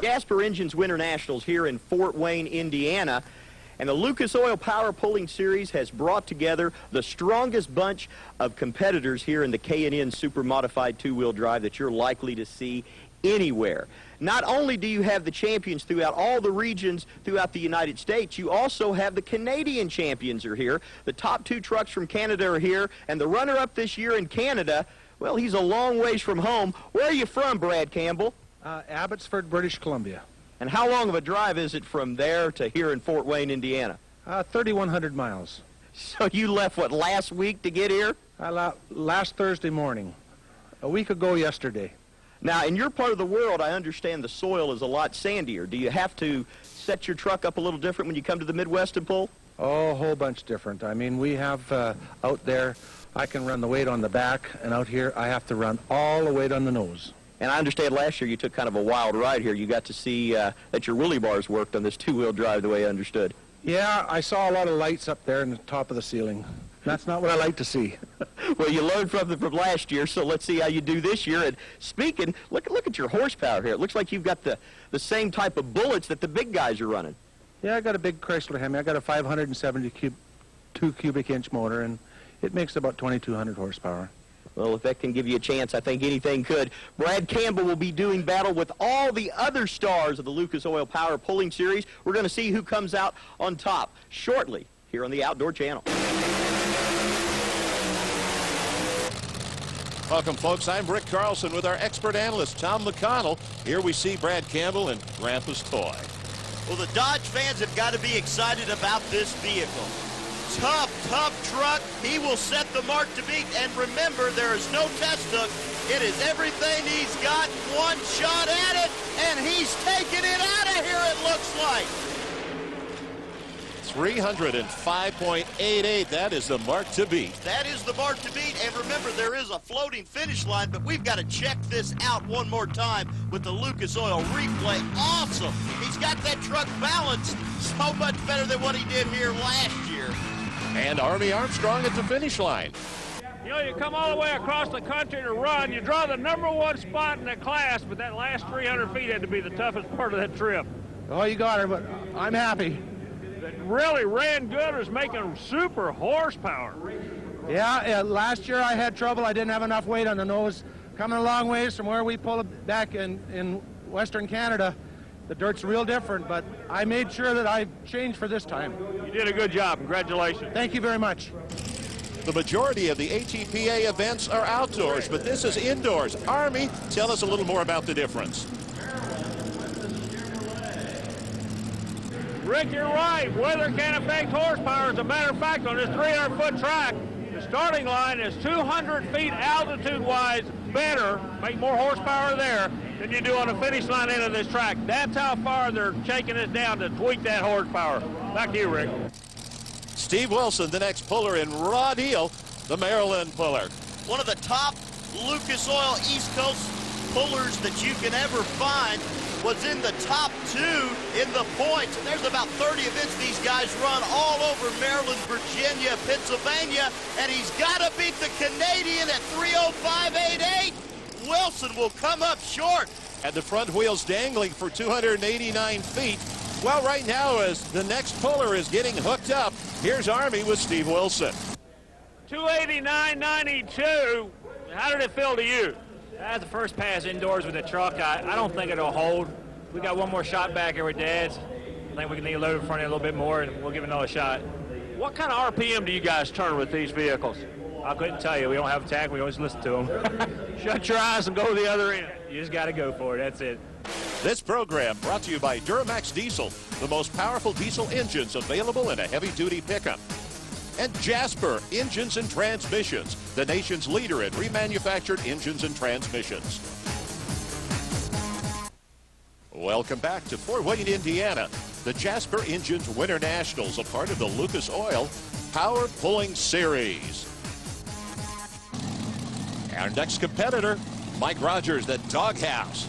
Jasper Engines Winter Nationals here in Fort Wayne, Indiana. And the Lucas Oil Power Pulling Series has brought together the strongest bunch of competitors here in the K&N Super Modified two-wheel drive that you're likely to see anywhere. Not only do you have the champions throughout all the regions throughout the United States, you also have the Canadian champions are here. The top two trucks from Canada are here, and the runner-up this year in Canada, well, he's a long ways from home. Where are you from, Brad Campbell? Abbotsford, British Columbia. And how long of a drive is it from there to here in Fort Wayne, Indiana? 3,100 miles. So you left, what, last week to get here? Last Thursday morning, a week ago yesterday. Now, in your part of the world, I understand the soil is a lot sandier. Do you have to set your truck up a little different when you come to the Midwest and pull? Oh, a whole bunch different. I mean, we have out there, I can run the weight on the back, and out here I have to run all the weight on the nose. And I understand last year you took kind of a wild ride here. You got to see that your wheelie bars worked on this two-wheel drive the way I understood. Yeah, I saw a lot of lights up there in the top of the ceiling. That's not what I like to see. Well, you learned from last year, so let's see how you do this year. And speaking, look at your horsepower here. It looks like you've got the same type of bullets that the big guys are running. Yeah, I got a big Chrysler Hemi. I got a 572 cubic inch motor, and it makes about 2,200 horsepower. Well, if that can give you a chance, I think anything could. Brad Campbell will be doing battle with all the other stars of the Lucas Oil Power Pulling Series. We're going to see who comes out on top shortly here on the Outdoor Channel. Welcome, folks. I'm Rick Carlson with our expert analyst, Tom McConnell. Here we see Brad Campbell and Grandpa's toy. Well, the Dodge fans have got to be excited about this vehicle. Tough truck. He will set the mark to beat. And remember, there is no test hook. It is everything he's got. One shot at it, and he's taking it out of here, it looks like. 305.88. That is the mark to beat. That is the mark to beat. And remember, there is a floating finish line, but we've got to check this out one more time with the Lucas Oil replay. Awesome. He's got that truck balanced so much better than what he did here last year. And Army Armstrong at the finish line. You know, you come all the way across the country to run, you draw the #1 spot in the class, but that last 300 feet had to be the toughest part of that trip. Oh, you got her, but I'm happy. It really ran good, was making super horsepower. Yeah, last year I had trouble. I didn't have enough weight on the nose. Coming a long ways from where we pull it back in Western Canada. The dirt's real different, but I made sure that I changed for this time. You did a good job. Congratulations. Thank you very much. The majority of the ATPA events are outdoors, but this is indoors. Army, tell us a little more about the difference. Rick, you're right. Weather can affect horsepower. As a matter of fact, on this 300-foot track, the starting line is 200 feet altitude-wise better, make more horsepower there than you do on the finish line end of this track. That's how far they're shaking it down to tweak that horsepower. Back to you, Rick. Steve Wilson, the next puller, in raw deal, the Maryland puller. One of the top Lucas Oil East Coast pullers that you can ever find was in the top 2 in the points. And there's about 30 events these guys run all over Maryland, Virginia, Pennsylvania, and he's got to beat the Canadian at 3:05.88. Wilson will come up short. And the front wheels dangling for 289 feet. Well, right now, as the next puller is getting hooked up, here's Army with Steve Wilson. 289.92. How did it feel to you? That's the first pass indoors with the truck. I don't think it'll hold. We got one more shot back here with Dad's. I think we can need to load in front of it a little bit more, and we'll give it another shot. What kind of RPM do you guys turn with these vehicles? I couldn't tell you. We don't have a tach. We always listen to them. Shut your eyes and go to the other end. You just got to go for it. That's it. This program brought to you by Duramax Diesel, the most powerful diesel engines available in a heavy-duty pickup. And Jasper Engines and Transmissions, the nation's leader in remanufactured engines and transmissions. Welcome back to Fort Wayne, Indiana. The Jasper Engines Winter Nationals, a part of the Lucas Oil Power Pulling Series. Our next competitor, Mike Rogers, the Doghouse.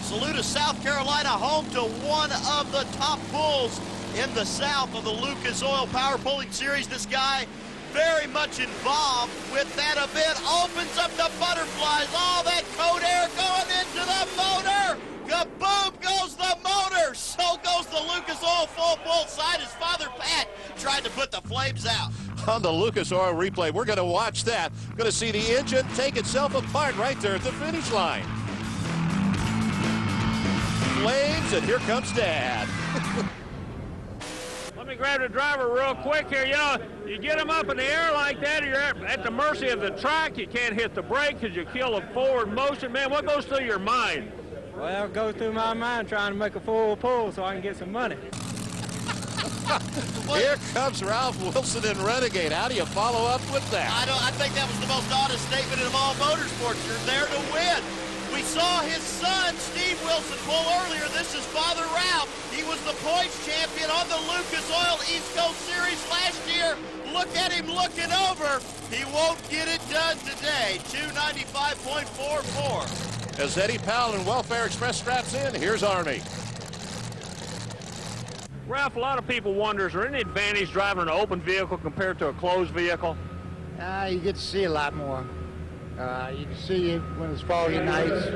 Saluda, South Carolina, home to one of the top bulls in the South of the Lucas Oil Power Pulling Series. This guy very much involved with that event. Opens up the butterflies. All that cold air going into the motor. Kaboom goes the goes the Lucas Oil full bolt side. His father, Pat, tried to put the flames out. On the Lucas Oil replay, we're going to watch that. Going to see the engine take itself apart right there at the finish line. Flames, and here comes Dad. Let me grab the driver real quick here. You know, you get him up in the air like that, you're at the mercy of the track. You can't hit the brake because you kill the forward motion. Man, what goes through your mind? Well, it goes through my mind trying to make a full pull so I can get some money. Here comes Ralph Wilson in Renegade. How do you follow up with that? I think that was the most honest statement of all motorsports. You're there to win. We saw his son, Steve Wilson, pull earlier. This is Father Ralph. He was the points champion on the Lucas Oil East Coast Series last year. Look at him looking over. He won't get it done today. 295.44. As Eddie Powell and Welfare Express straps in, here's Army. Ralph, a lot of people wonder, is there any advantage driving an open vehicle compared to a closed vehicle? You get to see a lot more. You can see it when it's foggy nights.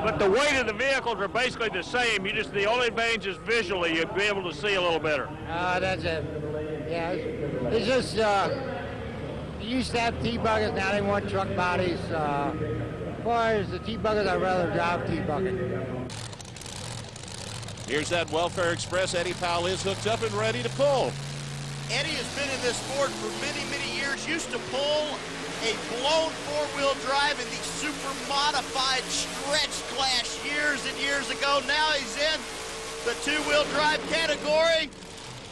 But the weight of the vehicles are basically the same. The only advantage is visually. You'll be able to see a little better. That's it. Yeah, it's just, you used to have T-buckets, now they want truck bodies. As far as the T-buckets, I'd rather drive T-bucket. Here's that Welfare Express. Eddie Powell is hooked up and ready to pull. Eddie has been in this sport for many, many years. Used to pull a blown four-wheel drive in the super modified stretch class years and years ago. Now he's in the two-wheel drive category,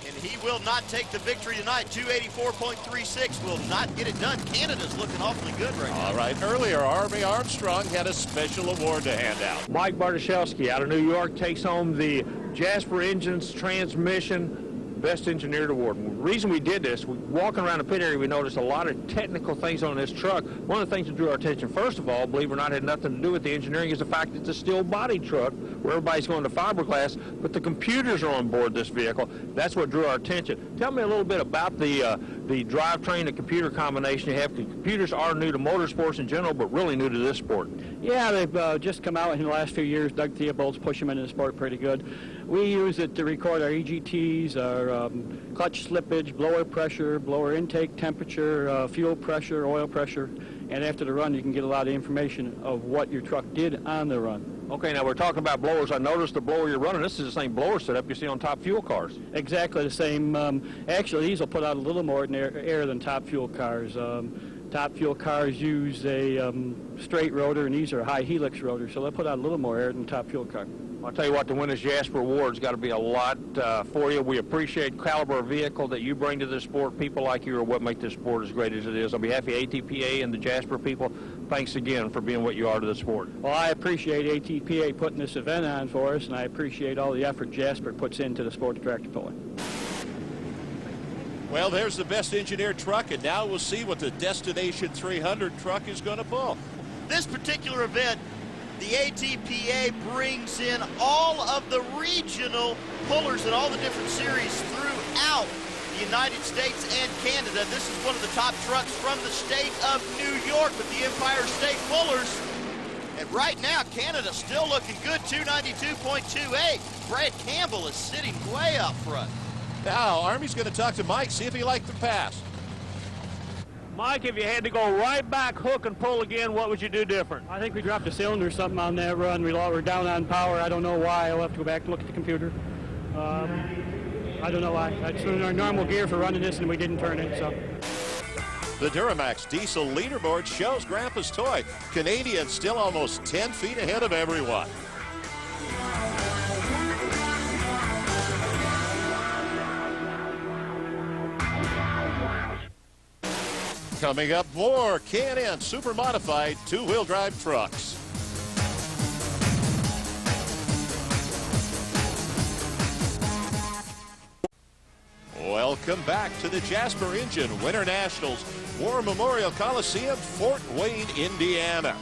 and he will not take the victory tonight. 284.36 will not get it done. Canada's looking awfully good right now. All right, earlier, Army Armstrong had a special award to hand out. Mike Bartoszewski out of New York takes home the Jasper Engines Transmission Best Engineered Award. The reason we did this, walking around the pit area, we noticed a lot of technical things on this truck. One of the things that drew our attention, first of all, believe it or not, had nothing to do with the engineering, is the fact that it's a steel body truck where everybody's going to fiberglass, but the computers are on board this vehicle. That's what drew our attention. Tell me a little bit about the drivetrain, the computer combination you have. Computers are new to motorsports in general, but really new to this sport. Yeah, they've just come out in the last few years. Doug Theobald's push them into the sport pretty good. We use it to record our EGTs, our clutch slippage, blower pressure, blower intake temperature, fuel pressure, oil pressure, and after the run you can get a lot of information of what your truck did on the run. Okay, now we're talking about blowers. I noticed the blower you're running, this is the same blower setup you see on top fuel cars. Exactly the same. Actually, these will put out a little more air than top fuel cars. Top fuel cars use a straight rotor, and these are high helix rotors, so they'll put out a little more air than top fuel car. I'll tell you what, to win this Jasper Award's got to be a lot for you. We appreciate caliber of vehicle that you bring to this sport. People like you are what make this sport as great as it is. On behalf of ATPA and the Jasper people, thanks again for being what you are to the sport. Well, I appreciate ATPA putting this event on for us, and I appreciate all the effort Jasper puts into the sport of tractor pulling. Well, there's the best engineered truck, and now we'll see what the Destination 300 truck is going to pull. This particular event, the ATPA brings in all of the regional pullers in all the different series throughout the United States and Canada. This is one of the top trucks from the state of New York with the Empire State Pullers. And right now, Canada's still looking good, 292.28. Brad Campbell is sitting way up front. Now, Army's going to talk to Mike, see if he liked the pass. Mike, if you had to go right back, hook, and pull again, what would you do different? I think we dropped a cylinder or something on that run. We're down on power. I don't know why. I'll have to go back and look at the computer. I don't know why. It's in our normal gear for running this, and we didn't turn it, so. The Duramax Diesel leaderboard shows Grandpa's toy. Canadians still almost 10 feet ahead of everyone. Coming up, more K&N super modified two-wheel drive trucks. Welcome back to the Jasper Engine Winter Nationals, War Memorial Coliseum, Fort Wayne, Indiana.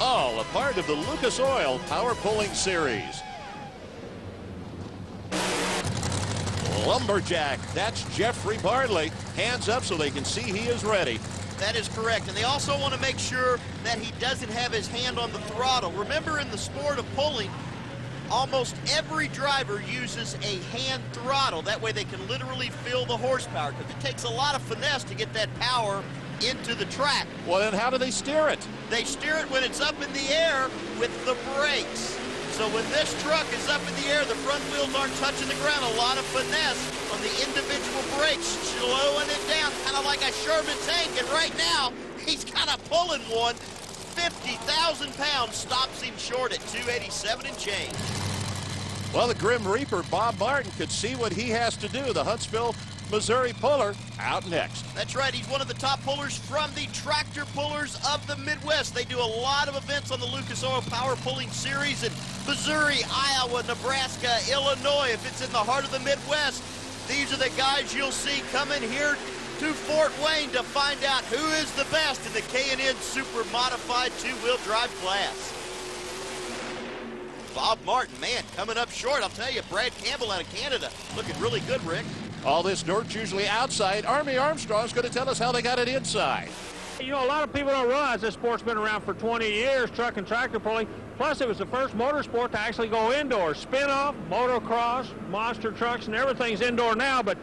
All a part of the Lucas Oil Power Pulling Series. Lumberjack, that's Jeffrey Bardley. Hands up so they can see he is ready. That is correct, and they also want to make sure that he doesn't have his hand on the throttle. Remember, in the sport of pulling, almost every driver uses a hand throttle. That way they can literally feel the horsepower, because it takes a lot of finesse to get that power into the track. Well, then how do they steer it? They steer it when it's up in the air with the brakes. So when this truck is up in the air, the front wheels aren't touching the ground. A lot of finesse on the individual brakes, slowing it down, kind of like a Sherman tank. And right now, he's kind of pulling one. 50,000 pounds stops him short at 287 and change. Well, the Grim Reaper, Bob Martin, could see what he has to do. The Huntsville, Missouri puller out next. That's right. He's one of the top pullers from the Tractor Pullers of the Midwest. They do a lot of events on the Lucas Oil Power Pulling Series in Missouri, Iowa, Nebraska, Illinois. If it's in the heart of the Midwest, these are the guys you'll see coming here to Fort Wayne to find out who is the best in the K&N Super Modified two-wheel drive class. Bob Martin, man, coming up short. I'll tell you, Brad Campbell out of Canada, looking really good, Rick. All this dirt's usually outside. Army Armstrong's going to tell us how they got it inside. You know, a lot of people don't realize this sport's been around for 20 years, truck and tractor pulling. Plus, it was the first motorsport to actually go indoors. Spin-off, motocross, monster trucks, and everything's indoor now, but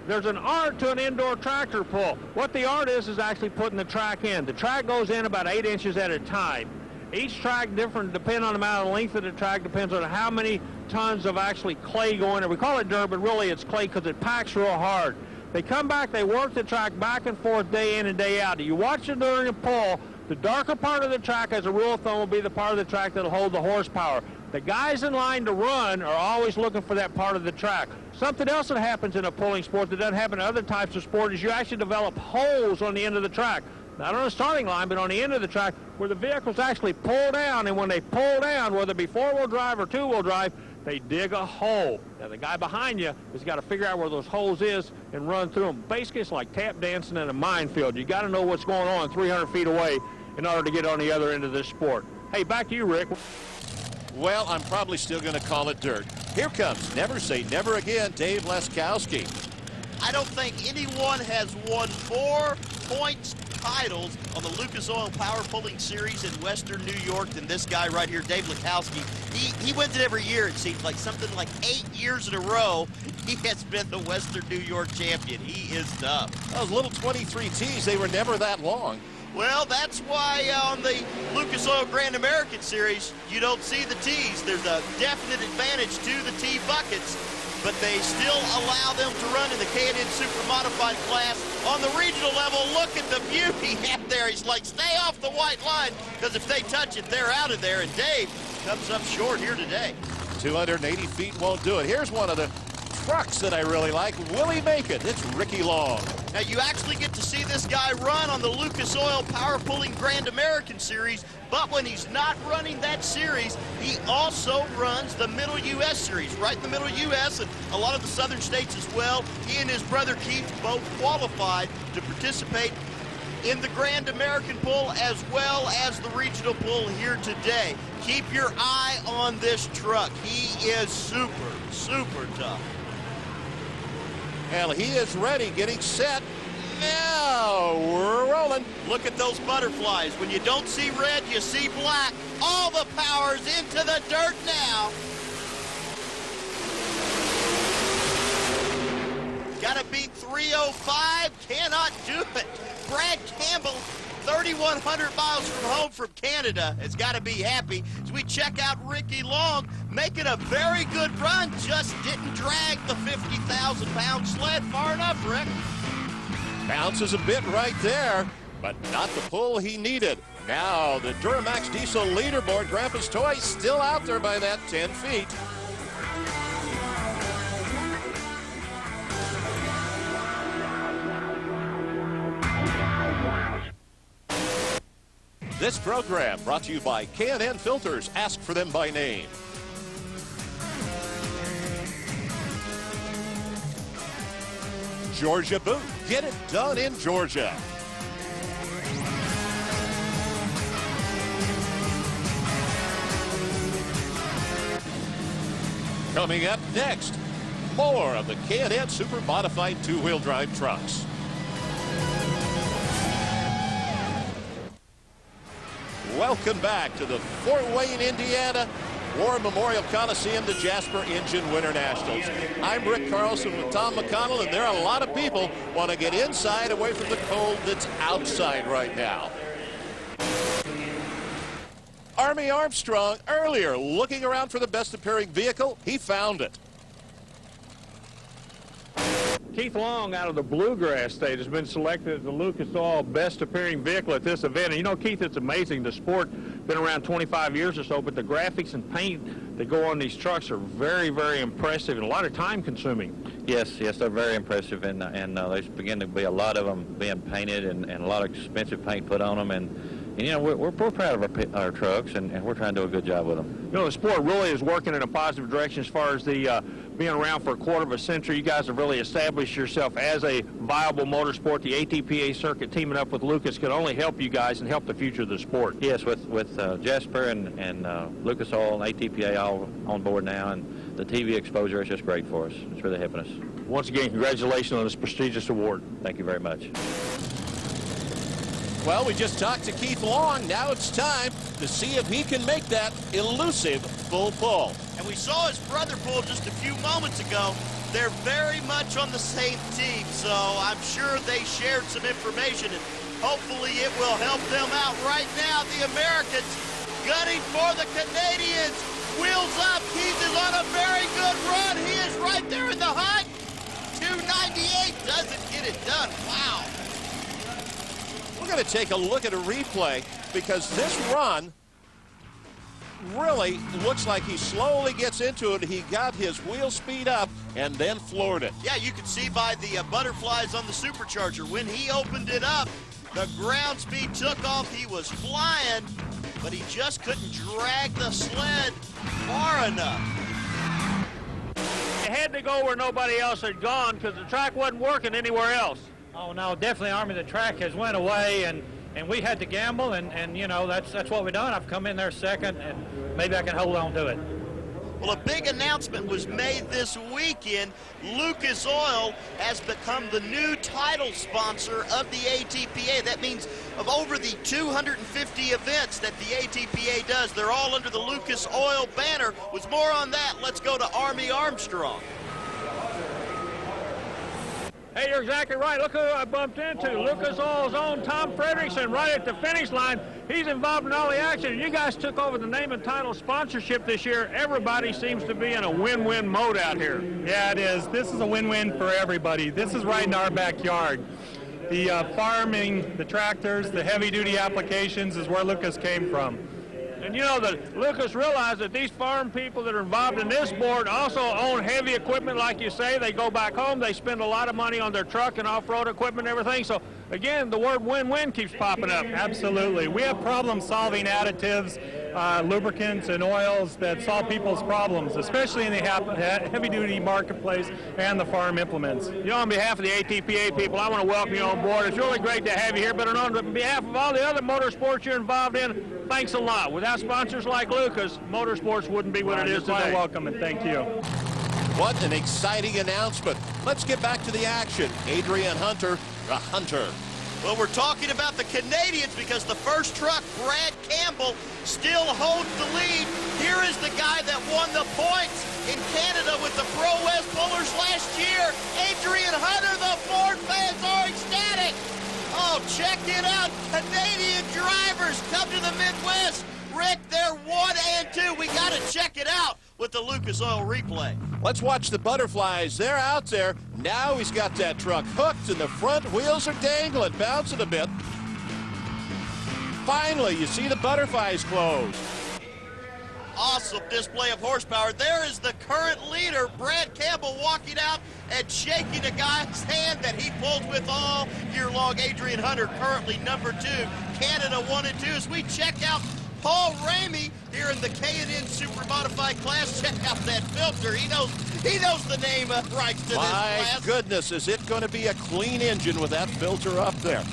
there's an art to an indoor tractor pull. What the art is actually putting the track in. The track goes in about 8 inches at a time. Each track different, depending on the amount of length of the track, depends on how many tons of actually clay go in there. We call it dirt, but really it's clay because it packs real hard. They come back, they work the track back and forth day in and day out. You watch it during a pull, the darker part of the track, as a rule of thumb, will be the part of the track that'll hold the horsepower. The guys in line to run are always looking for that part of the track. Something else that happens in a pulling sport that doesn't happen in other types of sport is you actually develop holes on the end of the track. Not on the starting line, but on the end of the track where the vehicles actually pull down, and when they pull down, whether it be four-wheel drive or two-wheel drive, they dig a hole. Now, the guy behind you has got to figure out where those holes is and run through them. Basically, it's like tap dancing in a minefield. You got to know what's going on 300 feet away in order to get on the other end of this sport. Hey, back to you, Rick. Well, I'm probably still going to call it dirt. Here comes Never Say Never Again, Dave Leskowski. I don't think anyone has won more points titles on the Lucas Oil Power Pulling Series in Western New York than this guy right here, Dave Leskowski. He wins it every year, it seems like. Something like 8 years in a row, he has been the Western New York champion. He is tough. Those little 23Ts, they were never that long. Well, that's why on the Lucas Oil Grand American Series, you don't see the T's. There's a definite advantage to the T buckets, but they still allow them to run in the K&N Super Modified class. On the regional level, look at the beauty out there. He's like, stay off the white line, because if they touch it, they're out of there. And Dave comes up short here today. 280 feet won't do it. Here's one of the trucks that I really like. Will he make it? It's Ricky Long. Now, you actually get to see this guy run on the Lucas Oil Power Pulling Grand American Series, but when he's not running that series, he also runs the Middle U.S. Series, right in the Middle U.S. and a lot of the southern states as well. He and his brother Keith both qualified to participate in the Grand American Pull as well as the regional pull here today. Keep your eye on this truck. He is super, super tough. And he is ready, getting set. Now we're rolling. Look at those butterflies. When you don't see red, you see black. All the power's into the dirt now. Gotta beat 305. Cannot do it. Brad Campbell, 3,100 miles from home from Canada, has got to be happy as we check out Ricky Long, making a very good run, just didn't drag the 50,000-pound sled far enough, Rick. Bounces a bit right there, but not the pull he needed. Now the Duramax Diesel leaderboard, Grandpa's Toy, still out there by that 10 feet. This program brought to you by K&N Filters. Ask for them by name. Georgia Boot. Get it done in Georgia. Coming up next, more of the K&N Super Modified two-wheel drive trucks. Welcome back to the Fort Wayne, Indiana War Memorial Coliseum, the Jasper Engine Winter Nationals. I'm Rick Carlson with Tom McConnell, and there are a lot of people want to get inside away from the cold that's outside right now. Army Armstrong earlier looking around for the best appearing vehicle. He found it. Keith Long out of the Bluegrass State has been selected as the Lucas Oil best appearing vehicle at this event. And you know, Keith, it's amazing. The sport been around 25 years or so, but the graphics and paint that go on these trucks are very, very impressive and a lot of time consuming. Yes, they're very impressive, and there's begin to be a lot of them being painted and a lot of expensive paint put on them. And you know, we're proud of our trucks, and we're trying to do a good job with them. You know, the sport really is working in a positive direction as far as the being around for a quarter of a century. You guys have really established yourself as a viable motorsport. The ATPA circuit teaming up with Lucas can only help you guys and help the future of the sport. Yes, with Jasper and Lucas Oil and ATPA all on board now, and the TV exposure is just great for us. It's really helping us. Once again, congratulations on this prestigious award. Thank you very much. Well, we just talked to Keith Long. Now it's time to see if he can make that elusive full pull. And we saw his brother pull just a few moments ago. They're very much on the same team, so I'm sure they shared some information, and hopefully it will help them out. Right now, the Americans gunning for the Canadians. Wheels up. Keith is on a very good run. He is right there in the hunt. 298 doesn't get it done. Wow. We're going to take a look at a replay because this run really looks like he slowly gets into it. He got his wheel speed up and then floored it. Yeah, you can see by the butterflies on the supercharger. When he opened it up, the ground speed took off. He was flying, but he just couldn't drag the sled far enough. He had to go where nobody else had gone because the track wasn't working anywhere else. Oh, no, definitely, Army. The track has went away, and we had to gamble, and you know, that's what we've done. I've come in there second, and maybe I can hold on to it. Well, a big announcement was made this weekend. Lucas Oil has become the new title sponsor of the ATPA. That means of over the 250 events that the ATPA does, they're all under the Lucas Oil banner. With more on that, let's go to Army Armstrong. Hey, you're exactly right. Look who I bumped into. Lucas Oil's own Tom Frederickson right at the finish line. He's involved in all the action. You guys took over the name and title sponsorship this year. Everybody seems to be in a win-win mode out here. Yeah, it is. This is a win-win for everybody. This is right in our backyard. The farming, the tractors, the heavy-duty applications is where Lucas came from. And you know that Lucas realized that these farm people that are involved in this board also own heavy equipment, like you say. They go back home, they spend a lot of money on their truck and off-road equipment and everything. So again, the word win-win keeps popping up. Absolutely. We have problem-solving additives, lubricants and oils that solve people's problems, especially in the heavy-duty marketplace and the farm implements. You know, on behalf of the ATPA people, I want to welcome you on board. It's really great to have you here, but on behalf of all the other motorsports you're involved in, thanks a lot. Without sponsors like Lucas, motorsports wouldn't be what it is today. Welcome, and thank you. What an exciting announcement. Let's get back to the action. Adrian Hunter, the Hunter. Well, we're talking about the Canadians because the first truck, Brad Campbell, still holds the lead. Here is the guy that won the points in Canada with the Pro West Pullers last year. Adrian Hunter, the Ford fans are ecstatic. Oh, check it out. Canadian drivers come to the Midwest. Rick, they're 1 and 2. We got to check it out with the Lucas Oil replay. Let's watch the butterflies. They're out there. Now he's got that truck hooked and the front wheels are dangling, bouncing a bit. Finally, you see the butterflies close. Awesome display of horsepower. There is the current leader, Brad Campbell, walking out and shaking a guy's hand that he pulled with all year long. Adrian Hunter, currently number 2. Canada 1 and 2. As we check out Paul Ramey here in the K&N Super Modified class. Check out that filter. He knows the name rights to this class. My goodness, is it going to be a clean engine with that filter up there?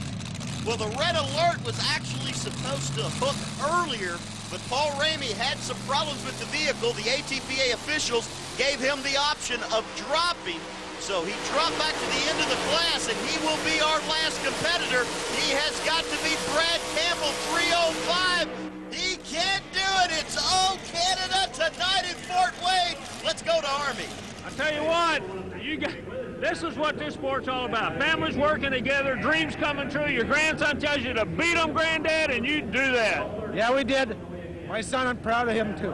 Well, the red alert was actually supposed to hook earlier, but Paul Ramey had some problems with the vehicle. The ATPA officials gave him the option of dropping. So he dropped back to the end of the class, and he will be our last competitor. He has got to beat Brad Campbell, 305. He can't do it. It's all Canada to go to Army. I tell you what, this is what this sport's all about. Families working together, dreams coming true. Your grandson tells you to beat them, Granddad, and you do that. Yeah, we did. My son, I'm proud of him, too.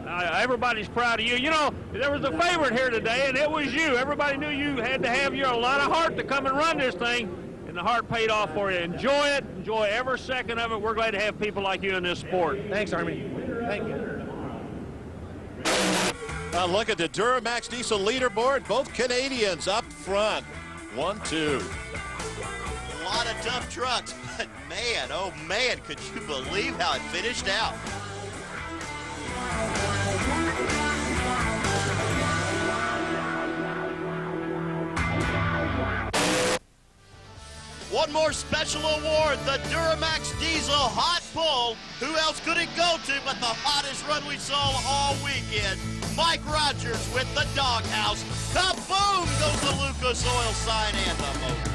Everybody's proud of you. You know, there was a favorite here today, and it was you. Everybody knew you had to have a lot of heart to come and run this thing, and the heart paid off for you. Enjoy it. Enjoy every second of it. We're glad to have people like you in this sport. Thanks, Army. Thank you. Look at the Duramax Diesel leaderboard. Both Canadians up front. 1-2. A lot of tough trucks, but man, oh man, could you believe how it finished out? One more special award, the Duramax Diesel Hot Pull. Who else could it go to but the hottest run we saw all weekend? Mike Rogers with the doghouse. Kaboom goes the Lucas Oil sign and the motor.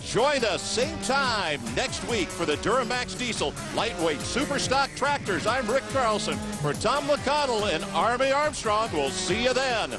Join us same time next week for the Duramax Diesel Lightweight Superstock Tractors. I'm Rick Carlson. For Tom McConnell and Army Armstrong, we'll see you then.